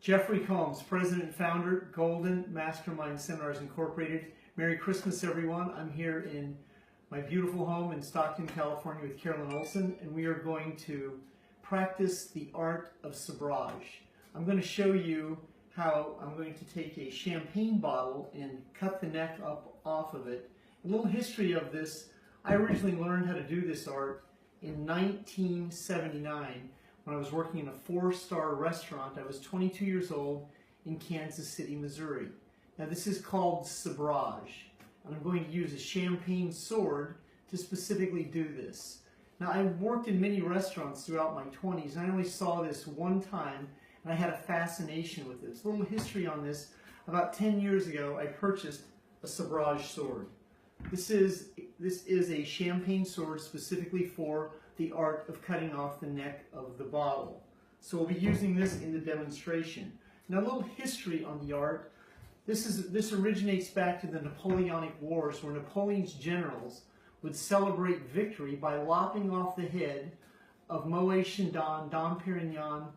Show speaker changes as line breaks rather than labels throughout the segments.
Jeffrey Combs, President and Founder, Golden Mastermind Seminars Incorporated. Merry Christmas, everyone. I'm here in my beautiful home in Stockton, California with Carolyn Olson, and we are going to practice the art of sabrage. I'm going to show you how I'm going to take a champagne bottle and cut the neck up off of it. A little history of this: I originally learned how to do this art in 1979 when I was working in a 4-star restaurant. I was 22 years old in Kansas City, Missouri. Now this is called sabrage, and I'm going to use a champagne sword to specifically do this. Now I worked in many restaurants throughout my 20s, and I only saw this one time, and I had a fascination with this. A little history on this: about 10 years ago I purchased a sabrage sword. This is a champagne sword specifically for the art of cutting off the neck of the bottle. So we'll be using this in the demonstration. Now a little history on the art. This originates back to the Napoleonic Wars, where Napoleon's generals would celebrate victory by lopping off the head of Moet Chandon, Dom Perignon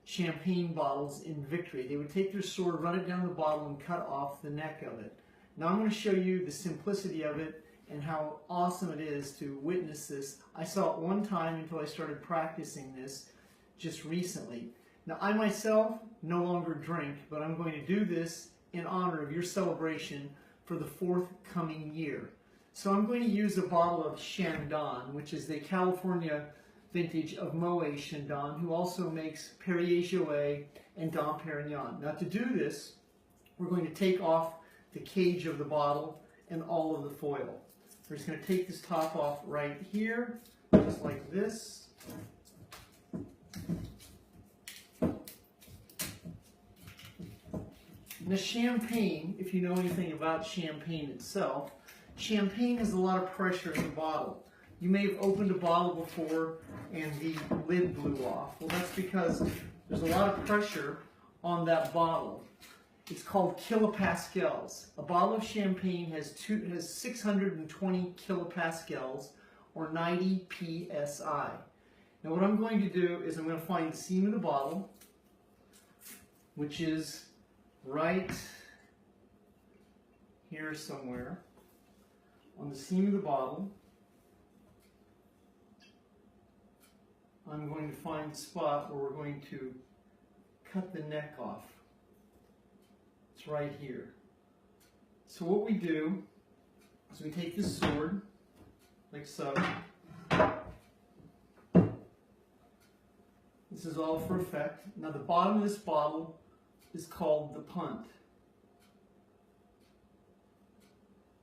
champagne bottles in victory. They would take their sword, run it down the bottle, and cut off the neck of it. Now I'm going to show you the simplicity of it and how awesome it is to witness this. I saw it one time until I started practicing this just recently. Now I myself no longer drink, but I'm going to do this in honor of your celebration for the forthcoming year. So I'm going to use a bottle of Chandon, which is the California vintage of Moet Chandon, who also makes Perrier-Jouet and Dom Perignon. Now to do this, we're going to take off the cage of the bottle and all of the foil. We're just going to take this top off right here, just like this. Now champagne, if you know anything about champagne itself, champagne has a lot of pressure in the bottle. You may have opened a bottle before and the lid blew off. Well, that's because there's a lot of pressure on that bottle. It's called kilopascals. A bottle of champagne has 620 kilopascals, or 90 psi. Now what I'm going to do is I'm going to find the seam of the bottle, which is right here somewhere on the seam of the bottle. I'm going to find the spot where we're going to cut the neck off. It's right here. So what we do is we take this sword, like so. This is all for effect. Now the bottom of this bottle is called the punt.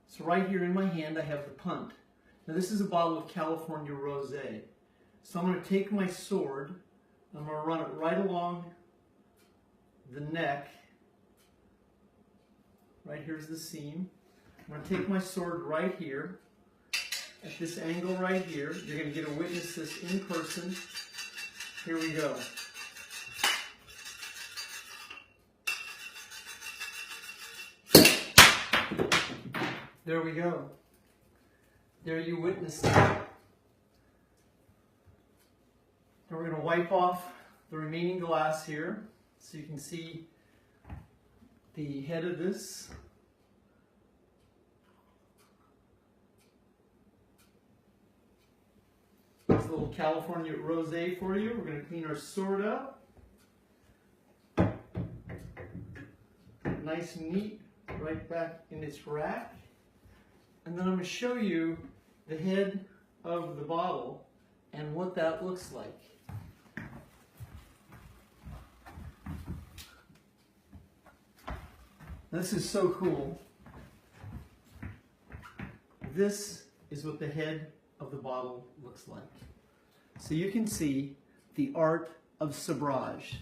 So right here in my hand I have the punt. Now this is a bottle of California Rosé. So I'm going to take my sword, I'm going to run it right along the neck. Right here's the seam. I'm going to take my sword right here, at this angle right here. You're going to get to witness this in person. Here we go. There we go. There you witnessed it. Now we're going to wipe off the remaining glass here so you can see the head of this. It's a little California Rosé for you. We're going to clean our sword up. Nice and neat, right back in its rack. And then I'm going to show you the head of the bottle and what that looks like. This is so cool. This is what the head of the bottle looks like. So you can see the art of sabrage.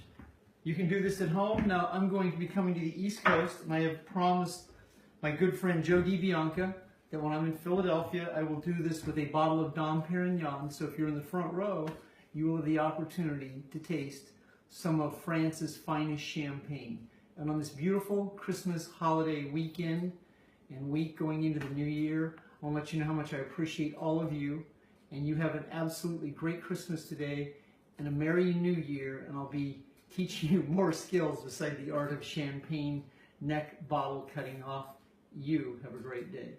You can do this at home. Now I'm going to be coming to the East Coast, and I have promised my good friend Joe DiBianca that when I'm in Philadelphia I will do this with a bottle of Dom Perignon. So if you're in the front row, you will have the opportunity to taste some of France's finest champagne. And on this beautiful Christmas holiday weekend and week going into the new year, I want to let you know how much I appreciate all of you. And you have an absolutely great Christmas today and a Merry New Year. And I'll be teaching you more skills beside the art of champagne neck bottle cutting off. You have a great day.